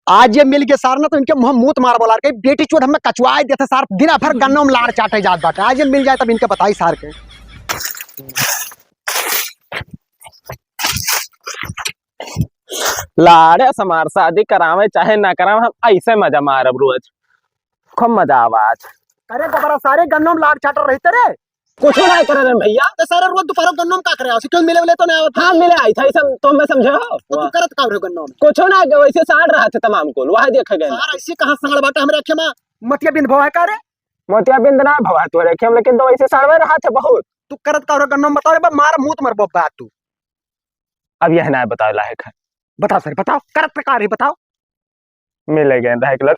आज ये मिल गए सार ना तो इनके मुंह मूत मार बोला के बेटी चोट हमें कचवाए देते सार दिन भर गन्नों में लाड़ चाटे जात बाटे। आज ये मिल जाए तब इनके बताई सार के। लाड़े समार शादी करावे चाहे ना करावे, हम ऐसे मजा मारब रोज, खूब मजा आवाज। अरे दोबारा सारे गन्नों में लाड़ चाटर रहते रे। कुछ नहीं करे रहे भैया, तो सारे रोज दोपहर गन्नों में का करे क्यों मिले मिले तो नहीं आवत। हाँ मिले आई था तो मैं समझे हो तो तू करत का रहे गन्नों में कुछ ना वैसे साड़ रहा था तमाम को वहां देखे गए। सार ऐसे कहां संगड़ बाटे हमरे अखे में मटिया बिंद भवा का रे। मोतिया बिंद ना भवा तो रखे हम, लेकिन तो वैसे साड़वे रहा था बहुत। तू करत का रहे गन्नों में बताओ रे मार मूत मर बात तू। अब यह ना बताओ लायक है, बताओ सर बताओ करत का रे बताओ। मिले गए रहे कलर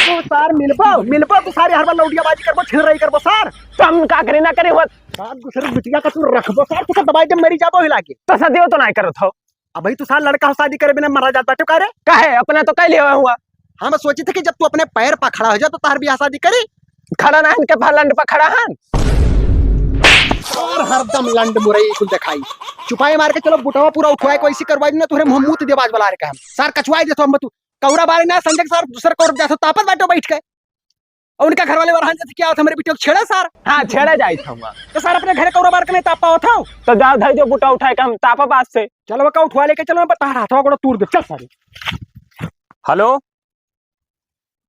तो सार मिलबो तो सारी हर बार लौटियाबाजी करबो छिड़ रही करबो सार। तो हम का करे ना करे होत सार दूसरे बिटिया का तू रखबो सार तू दवाई जब मरी जाबो हिला के। तो सदियो तो नहीं करत हो। अब भाई तू सार लड़का हो शादी करे बिना मरा जात बाटे का रे। काहे अपना तो कह लिया हुआ। हम सोचे थे कि जब तू अपने पैर पर खड़ा हो जा तो तार ब्याह शादी करी। खड़ा ना इनके फलंड पर खड़ा हन और हरदम लंड मुरई कुल दिखाई चुपाई मार के चलो बुटवा पूरा उठवाए को ऐसी करवाई ना तोरे मुंह मुत देवाज वाला रे का हम सार कछवाई देतो हम तू कौरा बारे ना संजय सर दूसरा को जैसे तापत बैठो बैठ के और उनका घर वाले वरहान जैसे क्या होता हमारे बेटे को छेड़ा सार। हाँ छेड़ा जाई था तो सार अपने घर कौरा बार के नहीं तापा होता तो जाओ धर जो बुटा उठाए के हम तापा पास से। चलो वो का उठवा लेके चलो मैं बता रहा था तूर दे चल सारी। हेलो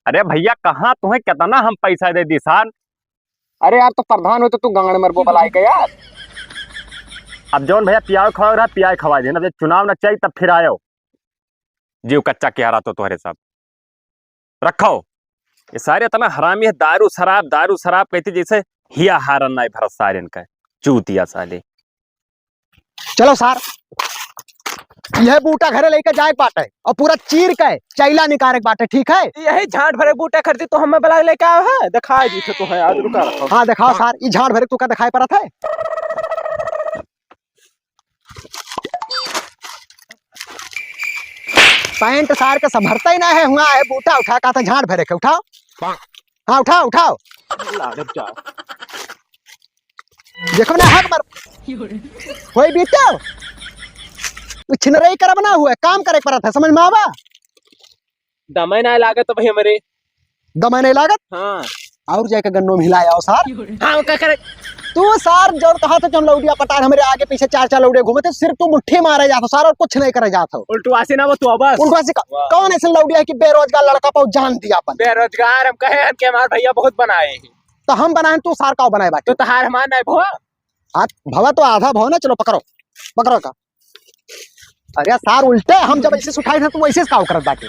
अरे भैया कहाँ तुम्हें कितना हम पैसा दे दी सार। अरे यार तो प्रधान हो तो तू गंगड़ मरबो बलाई के यार। अब जौन भैया पियाज खवा रहा पियाज खवा देना, जब चुनाव न चाहिए तब फिर आयो जीव कच्चा के हरा तो तुम्हारे साथ रखो। ये सारे इतना हरामी है, दारू शराब कहती जैसे हिया हारन नहीं भरत सारे इनका चूतिया साले। चलो सार यह बूटा घरे लेकर जाए बाटे और पूरा चीर के चैला निकाले बाटे ठीक है। यही झाट भरे बूटे खरीदी तो हमें बला लेके आए है दिखाई दी तो है आज रुका रखो। हाँ दिखाओ सार ये झाट भरे तू का दिखाई पड़ा था। पैंट सार के संभरता ही ना है हुआ है बूटा उठा का था झाड़ भरे के उठाओ। हाँ उठाओ उठाओ देखो ना हक मर कोई बीतो छिनरई कर बना हुआ है काम करे पड़ा था समझ में आवा। दमे ना लागत तो भाई हमारे दमे नहीं लागत। हाँ और जाके गन्नों में हिलाया हो सार। हाँ क्या करे तू सार जो कहा था हम लौडिया पटार हमारे आगे पीछे चार लौड़े घूमे थे सिर्फ तू मुट्ठी मारे जाता सार और कुछ नहीं करे जाता। उल्टवासी ना वो तो बस उल्टवासी कौन ऐसे लौडिया है कि बेरोजगार लड़का पाओ जान दिया अपन। बेरोजगार हम कहे कि हमारे भैया बहुत बनाए हैं तो हम बनाए तू सार का बनाए बाटे तो हार मान है भो भवा तो आधा भाव ना। चलो पकड़ो पकड़ो का। अरे सार उल्टे हम जब ऐसे उठाए थे तो वैसे काव करत बाटे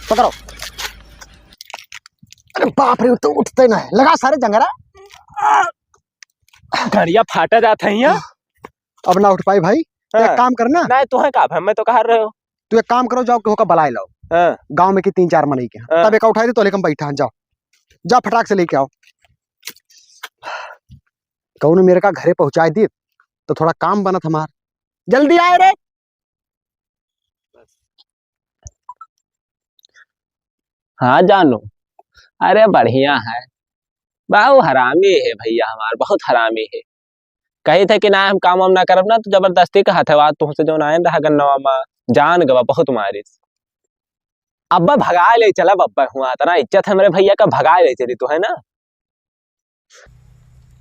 पकड़ो। अरे बाप रे तो उठते ना लगा सारे जंगरा घड़िया फाटा जाता है यहाँ। अब ना उठ पाई भाई। एक काम करना नहीं तो है का मैं तो कह रहे हो तू एक काम करो जाओ होकर बलाई लाओ गांव में की 3-4 मनई के तब एक उठाई दे तो लेकिन बैठा जाओ जाओ फटाक से लेके आओ। कहूँ मेरे का घरे पहुंचा दी तो थोड़ा काम बना था हमार जल्दी आए रे। हाँ जानू अरे बढ़िया है बाबू हरामी है भैया हमार बहुत हरामी है। कही थे कि ना हम काम वाम ना करब ना तो जबरदस्ती का हथवा तुमसे जो ना रहा गन्नवा में जान गवा बहुत मारिस। अब्बा भगा ले चला अब्बा हुआ तना इज्जत है मेरे भैया का भगा ले चली तो है ना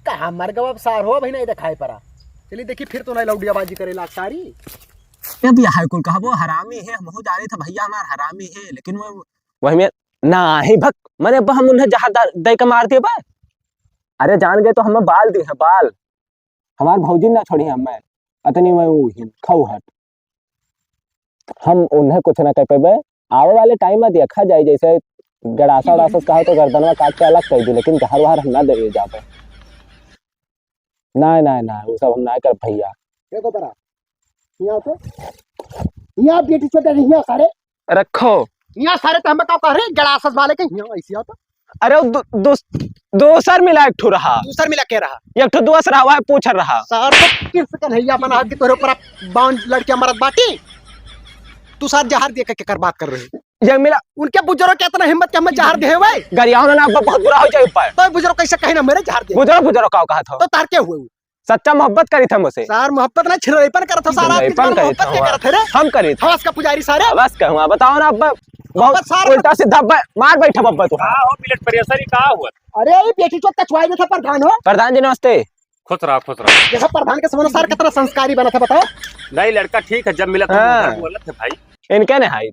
कहा मर गवा सार हो भाई नहीं दिखाई पड़ा। चलिए देखिए फिर तो नहीं लौडियाबाजी करे लाग सारी। ये भी हाय कुल कहा वो हरामी है हम हो जा रहे थे भैया हमार हरामी है लेकिन वो वही में ना ही भक मैंने अब्बा हम उन्हें जहां दे के मार दिए बा। अरे जान गए तो हमें बाल दी है बाल हमार भौजी ना छोड़ी हमें अतनी में खाऊ हट हम उन्हें कुछ ना कह पे आवे वाले टाइम में देखा जाए जैसे गड़ासा उड़ासा कहा तो गर्दनवा काट के अलग कर दी लेकिन घर बाहर हम ना दे जाते ना ना ना वो सब हम ना कर भैया। देखो बरा यहाँ तो यहाँ बेटी छोटे यहाँ सारे रखो यहाँ सारे तो हम कह रहे गड़ासस वाले के यहाँ ऐसी आता। अरे दोसर मिला एक ठो रहा दूसर मिला के रहा एक ठो दूसरा हुआ पूछ रहा सार तो किस कन्हैया बना के तोरे ऊपर बाउंड लड़कियां मरद बाटी तू सार जहर दे के कर बात कर रहे हो। ये मिला उनके बुजुर्ग के इतना हिम्मत के हमें जहर दे हुए गरिया ना बहुत बुरा हो जाए ऊपर तो बुजुर्ग कैसे कहे ना मेरे जहर दे बुजुर्ग का कहा था तो तार के हुए सच्चा मोहब्बत करी था मुझसे। सार मोहब्बत ना छिड़ैपन करत हो सारा आदमी छिड़ैपन तुम्हारा करी मोहब्बत था के वहाँ। करत है रे हम करी था हवस का पुजारी सारे बस कहूँ बताओ ना अब बहुत सार उल्टा सीधा मार बैठा बब्बा तू। का हो मिलट प्रेशर ही का हुआ? अरे ये बेटी चोत कछुआई में था प्रधान हो प्रधान जी नमस्ते। खुश रहा खुश रहा। देखो प्रधान के समझ सार कितना संस्कारी बना था बताओ नहीं लड़का ठीक है, जब मिला तो हाँ। घर बोला थे भाई। इनके ने हाई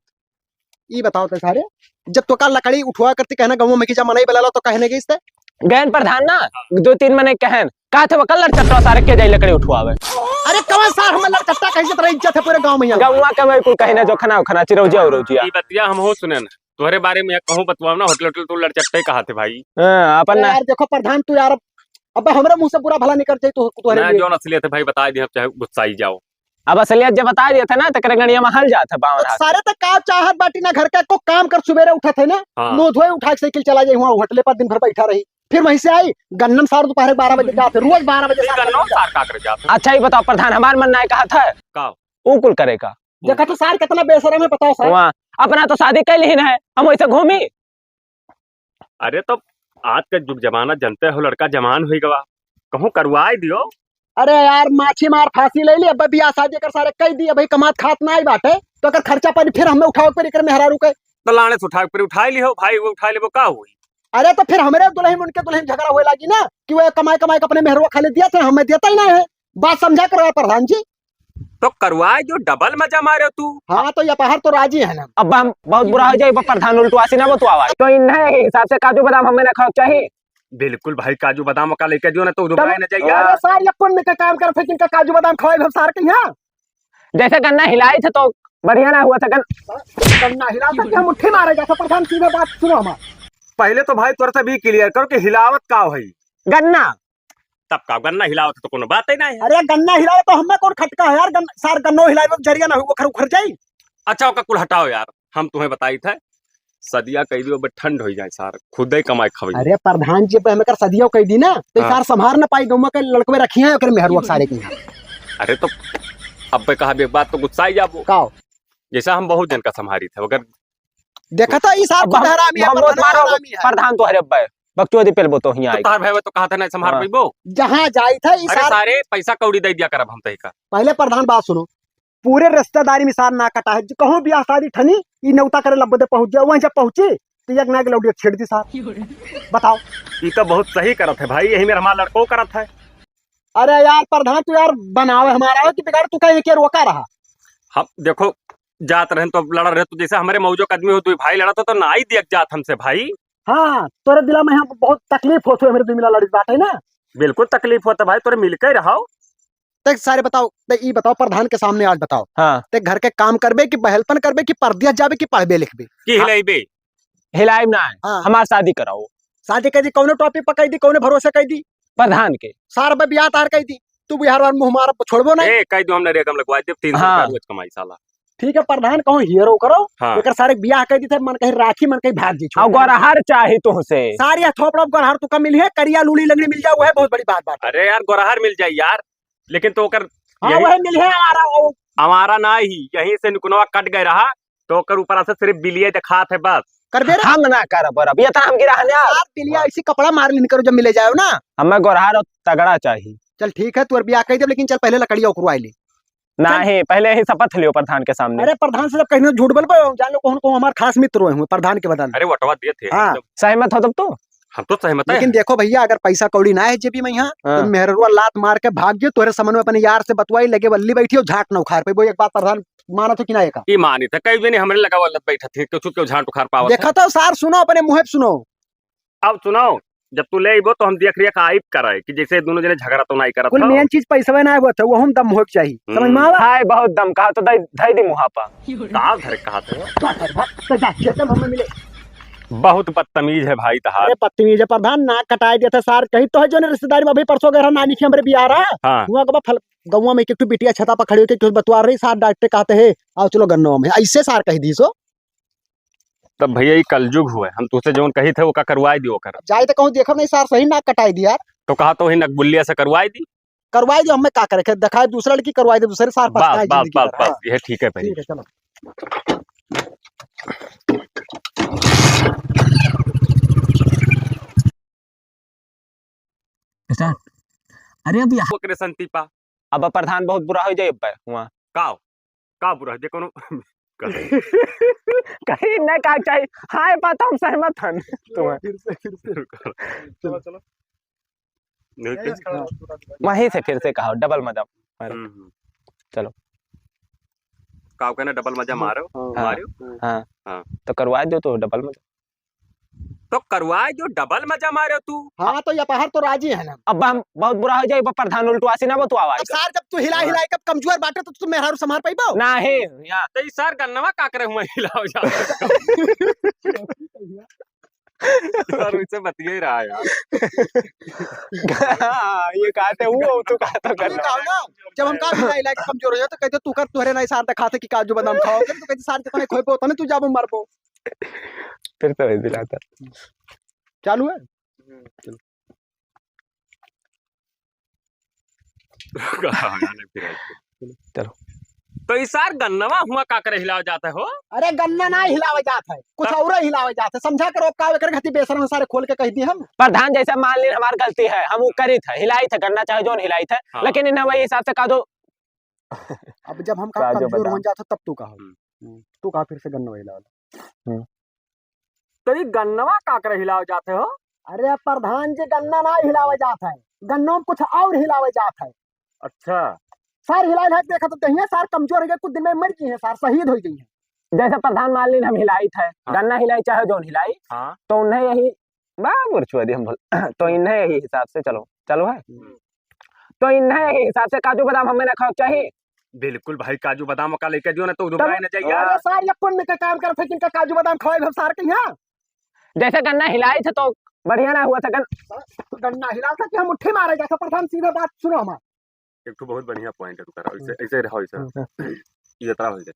ये बताओ तो सारे जब तो का लकड़ी उठवा करती कहना गाँव में की जब मनाई बला तो कहने के इससे गैन प्रधान ना 2-3 महीने कहन कहा थे वो कल लड़चट्टा सारे के जाई लकड़ी उठवावे। अरे कवन सार हम लड़कट्टा कैसे तरह इज्जत है पूरे गांव में यहाँ गौवा के मैं कोई कहीं ना जो खाना खाना चिरौजिया उरौजिया। ये बतिया हम हो सुने ना तुम्हारे बारे में कहूँ बतवाओ ना, होटल होटल तो लड़चट्टे कहा थे भाई। अपन अरे ना यार देखो प्रधान तू यार अब हमरे मुंह से बुरा भला निकल जाए तो तुम्हारे ना लिए जो असलियत है भाई बता दी, हम चाहे गुस्सा ही जाओ। अब असलियत जब बता दिए थे ना तो गणिया में हल जाता बावन हाथ। सारे तक का चाहत बाटी ना घर का को काम कर सुबेरे उठा थे ना हाँ। मुंह धोए उठा के साइकिल चला जाए वहाँ होटले पर दिन भर बैठा रही फिर वहीं से आई गन्नम सार दोपहर 12 बजे जाते रोज 12 बजे ठीक सार है, नौ सार का कर जाता अच्छा ही बताओ प्रधान हमार मन ना कहा था का वो कुल करेगा देखा तो सार कितना बेशरम है बताओ सार वहाँ अपना तो शादी कैल ही ना है हम वैसे घूमी। अरे तो आज का जुग जमाना जनते हो, लड़का जमान हुई गवा कहूँ करवाई दियो। अरे यार माछी मार फांसी ले ली अब बियाह शादी कर सारे कह दिए भाई कमात खात ना आई बाटे तो अगर खर्चा पानी फिर हमें उठाओ पर इकर मेहरा रुके तो लाने से उठा फिर उठाई लियो भाई, वो उठा ले वो का हुई। अरे तो फिर हमारे दुल्हन उनके दुल्हन झगड़ा हुए लगी ना कि वो कमाई कमाई के अपने मेहरवा खाली दिया थे हमें देता ही नहीं है बात समझा कर प्रधान जी तो करवाए जो डबल मजा मारे तू। हाँ तो ये पहाड़ तो राजी है ना अब हम बहुत बुरा हो जाए प्रधान उल्टवासी ना वो तो आवाज तो इन हिसाब से काजू बादाम हमें ना खाओ चाहिए। बिल्कुल भाई, काजू बादाम का लेके दियो ना तो दुबराए न जाइए अरे यार। सार ये पुण्य का काम कर फिर इनका काजू बादाम खवाए हम सार के यहाँ जैसे गन्ना हिलाई थे तो बढ़िया ना हुआ था गन्ना हिला तक हम मुट्ठी मारे जाता प्रधान सीधे बात सुनो हमारा पहले तो भाई तुरंत भी क्लियर करो कि हिलावत का भाई, गन्ना तब का गन्ना हिलावत तो कोनो बात ही नहीं है। अरे गन्ना हिलाओ तो हमें कौन खटका है यार सार गन्नो हिलाए तो जरिया ना हो उखर जाई अच्छा ओका कुल हटाओ यार, हम तुम्हें बताई थे सदिया कह दियो बट ठंड हो जाए सार खुद ही कमाई खबई। अरे प्रधान जी पे हमें कर सदियों कह दी ना तो हाँ। सार संभार ना पाई गौवा के लड़कवे रखी है मेहरुआ सारे की अरे तो अब पे कहा एक बात तो गुस्सा ही जाबो, का जैसा हम बहुत जन का संभारी थे अगर देखा था इस सार को हरामी है प्रधान तो हरे बकचोदी पेल तो ही आई तार भाई तो कहा था ना संभार हाँ। पाइबो। जहाँ जाई था इस अरे सार सारे पैसा कौड़ी दे दिया करब हम तही का। पहले प्रधान बात सुनो पूरे रिश्तेदारी में सार ना कटा है कहूँ ब्याह शादी ठनी ई नौता करे लब्बे पहुंच जाओ वहीं जब पहुंची तो एक ना के लौटिया छेड़ दी सार बताओ ये तो बहुत सही करत है भाई, यही मेरा हमारा लड़को करत है। अरे यार प्रधान तू यार बनावे हमारा हो कि बिगाड़ तू कहीं के रोका रहा हम देखो जात रहे तो लड़ रहे तो जैसे हमारे मौजो का आदमी हो तू भाई लड़ा तो ना ही दिया जात हमसे भाई। हाँ तोरे दिला में हम बहुत तकलीफ होती है मेरे दिल में लड़ी बात है ना बिल्कुल तकलीफ होता भाई, तोरे मिलकर रहो। तो सारे बताओ तो ये बताओ प्रधान के सामने आज बताओ हाँ ते घर के काम करबे कि बहलपन करबे कि परदिया जाबे कि पढ़बे लिखबे की हिलाइबे हिलाई ना है हाँ। हमार शादी कराओ शादी कह दी कौने टॉपिक पकड़ दी कौने भरोसे कह दी प्रधान के सार बे ब्याह तार कह दी तू बिहार वार मुंह मारा छोड़बो नहीं ए कह दो हमने रेगम लगवाई दे 300 हाँ। रुपया रोज कमाई साला। ठीक है प्रधान कहूँ हीरो करो हाँ एकर सारे ब्याह कह दी थे मन कहीं राखी मन कहीं भाग जी और गोरहर चाहे तुमसे सारी थोपड़ा गरहर तू का मिली है करिया लूली लगनी मिल जाए वो है बहुत बड़ी बात अरे यार गोरहर मिल जाए यार, लेकिन तो ओकर हाँ यही- वही मिली है हमारा ना ही यहीं से निकुनवा कट गए रहा तो ओकर ऊपर से सिर्फ बिलिये दिखा थे बस। करबे रे हम ना कर अब ये था हम गिरा यार पिलिया ऐसी कपड़ा मार लेन करो जब मिले जाओ ना हमें गोरहर और तगड़ा चाहिए। चल ठीक है तू और ब्याह कह दे लेकिन चल पहले लकड़िया उकरवाई ली नहीं पहले ही शपथ लियो प्रधान के सामने। अरे प्रधान से जब कहीं झूठ बोल पाओ जान लो कौन को हमारे खास मित्र हुए प्रधान के बदल अरे वटवा दिए थे हाँ। सहमत हो तब तो हम तो सहमत है। लेकिन देखो भैया अगर पैसा कौड़ी ना है जेबी में यहाँ हाँ। तो मेहरुआ लात मार के भाग गयो तोरे समन में अपने यार से बतवाई लगे बल्ली बैठी हो झाट न उखाड़ पे वो एक बात प्रधान माना तो कि ना एक ई मानी था कई भी नहीं हमरे लगा वाला बैठा थे क्यों झाट उखाड़ पावा था। देखा तो सार सुनो अपने मुंह पे सुनो अब सुनाओ जब तू ले आइबो तो हम देख रिया का आइब करे कि जैसे दोनों जने झगड़ा तो नहीं करत कुल हो। मेन चीज पैसा ना हुआ था वो हम दम हो चाहिए समझ में आवा हाय बहुत दम कहा तो धई दी मुहापा कहाँ घर कहा थे तो जा खेत में हमें मिले बहुत बदतमीज है भाई तहार। अरे पत्नी जे प्रधान नाक कटाई दिया था सार कहीं तो है जो रिश्तेदारी में अभी परसों गए नानी की हमारे बियाह रहा हाँ हुआ गवा फल गौवा में एक बिटिया छता पर खड़ी होकर कुछ बतवा रही सार डांटते कहते हैं आओ चलो गन्नो में ऐसे सार कही दी सो तब भैया ये कलयुग हुआ है, हम तुझसे जो कही थे वो का करवाई दियो कर जाए तो कहूँ देखो नहीं सार सही नाक कटाई दी यार तो कहा तो वही नकबुलिया से करवाई दी। करवाई दो हमें का करे दिखाए दूसरा लड़की करवाई दे दूसरे सार बस पछताए बस जिंदगी बस भर। हाँ, बस यह ठीक है भाई। ठीक है चलो अरे अभी ओकरे संतीपा अब प्रधान बहुत बुरा हो जाए वहाँ का बुरा जे कोनो कहीं नहीं का चाहिए। हाँ बात हम सहमत हैं तुम्हें। चलो चलो वहीं से फिर से कहो डबल मजा। चलो का कहना डबल मजा मारो हाँ मारो हाँ हाँ। तो करवा दो तो डबल मजा। तो करवाए जो डबल मजा मारे तू। हाँ तो ये बाहर तो राजी है ना। अब हम बहुत बुरा हो जाए प्रधान उल्टवासी ना वो तो अब आवाज सार जब तू हिला हिला कब कमजोर बाटे तो तू मेहरारू संभाल पाइबो ना है यहाँ तो सर गन्नवा का करे हुआ हिलाओ जा सर उससे बतिया ही रहा यार। ये कहते हुआ तो कहता अरे कहो ना जब हम का हिला हिला के कमजोर हो जाए तो कहते तू कर तुहरे नहीं सार दिखाते कि काजू बादाम खाओगे तो कहते सार जितने खोए पे होता ना तू जाबो मरबो। फिर तो ऐसे दिलाता चालू है चलो तो इसार गन्नवा हुआ का करे हिलाओ जाता हो। अरे गन्ना ना हिलावे जात है कुछ और हिलावे जात है समझा करो का करे खातिर बेसर में सारे खोल के कह दी हम। प्रधान जैसा मान ली हमारी गलती है हम वो करी थे हिलाई थे करना चाहे जो हिलाई थे हाँ। लेकिन इन्हें वही हिसाब से कहा दो। अब जब हम का काजू कमजोर बादाम। हो जाता तब तू कहो तू कहा फिर से गन्ना हिलावे। तो ये गन्नवा का करे हिलाओ जाते हो। अरे प्रधान जी गन्ना ना हिलावे जात है गन्नों में कुछ और हिलावे जात है। अच्छा सार हिला हिला के देखा तो कहिए सार कमजोर हो गए कुछ दिन में मर गई है सार शहीद हो गई है। जैसे प्रधान मान ली हम हिलाई थे गन्ना हिलाई चाहे जो हिलाई हाँ तो उन्हें यही हम बोल तो इन्हें यही हिसाब से चलो चलो है तो इन्हें यही हिसाब से काजू बादाम हमें ना खाओ चाहिए। बिल्कुल भाई काजू बादाम का लेके जो ना तो दुबराए न जाइए अरे सार ये पुण्य का काम करते किनका काजू बादाम खवाए हम सार के यहाँ जैसे गन्ना हिलाई थे तो बढ़िया ना हुआ था गन्ना हिला था कि हम मुट्ठी मारे जैसा प्रधान सीधा बात सुनो हमारा। एक तो बहुत बढ़िया पॉइंट है तू कर ऐसे ऐसे रहो ऐसे ये तरह हो जाए